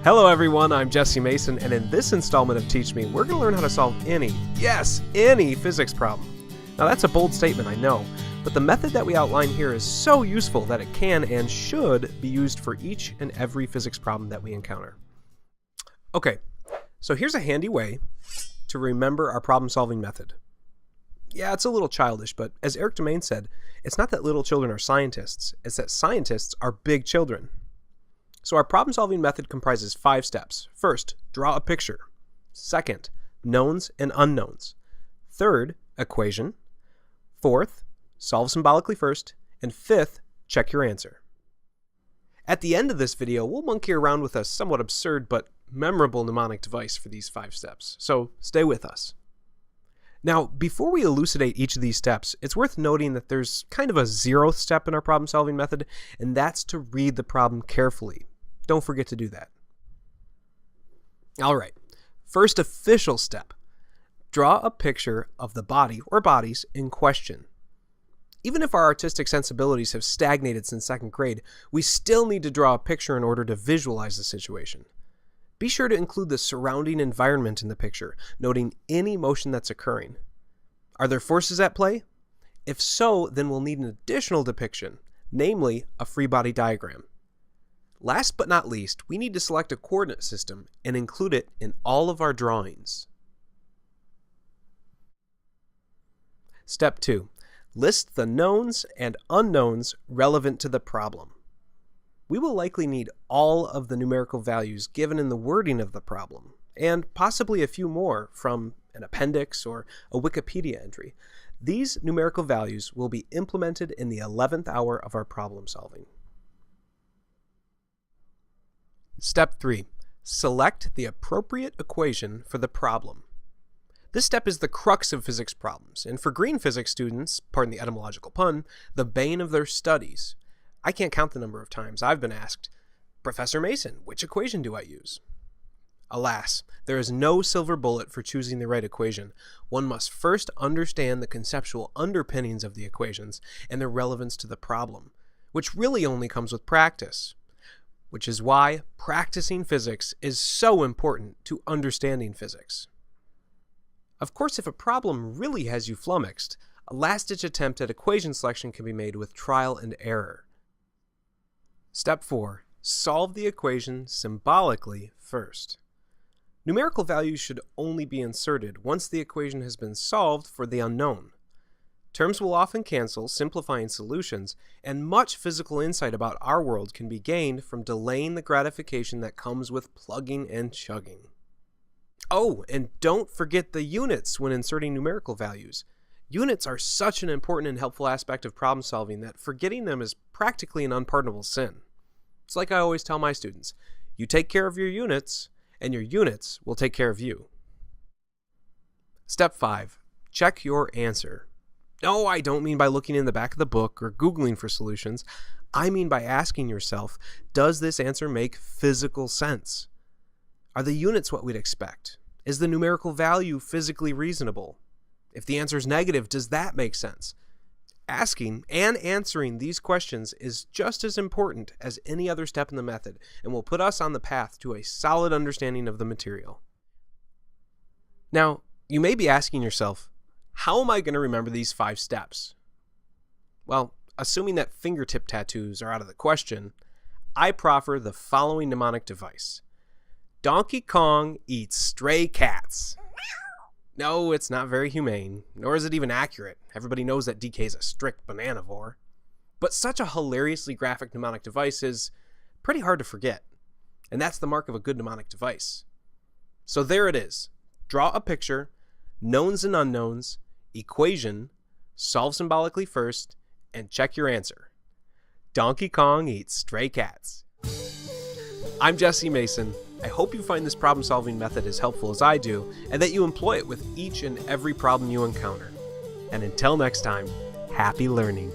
Hello everyone, I'm Jesse Mason, and in this installment of Teach Me, we're going to learn how to solve any physics problem. Now that's a bold statement, I know, but the method that we outline here is so useful that it can and should be used for each and every physics problem that we encounter. Okay, so here's a handy way to remember our problem-solving method. Yeah, it's a little childish, but as Eric Domain said, it's not that little children are scientists, it's that scientists are big children. So our problem-solving method comprises 5 steps. First, draw a picture. Second, knowns and unknowns. Third, equation. Fourth, solve symbolically first. And fifth, check your answer. At the end of this video, we'll monkey around with a somewhat absurd but memorable mnemonic device for these 5 steps, so stay with us. Now, before we elucidate each of these steps, it's worth noting that there's kind of a 0th step in our problem-solving method, and that's to read the problem carefully. Don't forget to do that. All right, first official step. Draw a picture of the body or bodies in question. Even if our artistic sensibilities have stagnated since 2nd grade, we still need to draw a picture in order to visualize the situation. Be sure to include the surrounding environment in the picture, noting any motion that's occurring. Are there forces at play? If so, then we'll need an additional depiction, namely a free body diagram. Last but not least, we need to select a coordinate system and include it in all of our drawings. Step 2. List the knowns and unknowns relevant to the problem. We will likely need all of the numerical values given in the wording of the problem, and possibly a few more from an appendix or a Wikipedia entry. These numerical values will be implemented in the 11th hour of our problem solving. Step 3. Select the appropriate equation for the problem. This step is the crux of physics problems, and for green physics students, pardon the etymological pun, the bane of their studies. I can't count the number of times I've been asked, Professor Mason, which equation do I use? Alas, there is no silver bullet for choosing the right equation. One must first understand the conceptual underpinnings of the equations and their relevance to the problem, which really only comes with practice. Which is why practicing physics is so important to understanding physics. Of course, if a problem really has you flummoxed, a last-ditch attempt at equation selection can be made with trial and error. Step 4. Solve the equation symbolically first. Numerical values should only be inserted once the equation has been solved for the unknown. Terms will often cancel, simplifying solutions, and much physical insight about our world can be gained from delaying the gratification that comes with plugging and chugging. Oh, and don't forget the units when inserting numerical values. Units are such an important and helpful aspect of problem solving that forgetting them is practically an unpardonable sin. It's like I always tell my students, you take care of your units, and your units will take care of you. Step 5. Check your answer. No, I don't mean by looking in the back of the book or Googling for solutions. I mean by asking yourself, does this answer make physical sense? Are the units what we'd expect? Is the numerical value physically reasonable? If the answer is negative, does that make sense? Asking and answering these questions is just as important as any other step in the method and will put us on the path to a solid understanding of the material. Now, you may be asking yourself, how am I going to remember these 5 steps? Well, assuming that fingertip tattoos are out of the question, I proffer the following mnemonic device. Donkey Kong eats stray cats. No, it's not very humane, nor is it even accurate. Everybody knows that DK is a strict bananivore. But such a hilariously graphic mnemonic device is pretty hard to forget. And that's the mark of a good mnemonic device. So there it is. Draw a picture, knowns and unknowns, equation, solve symbolically first, and check your answer. Donkey Kong eats stray cats. I'm Jesse Mason. I hope you find this problem-solving method as helpful as I do, and that you employ it with each and every problem you encounter. And until next time, happy learning.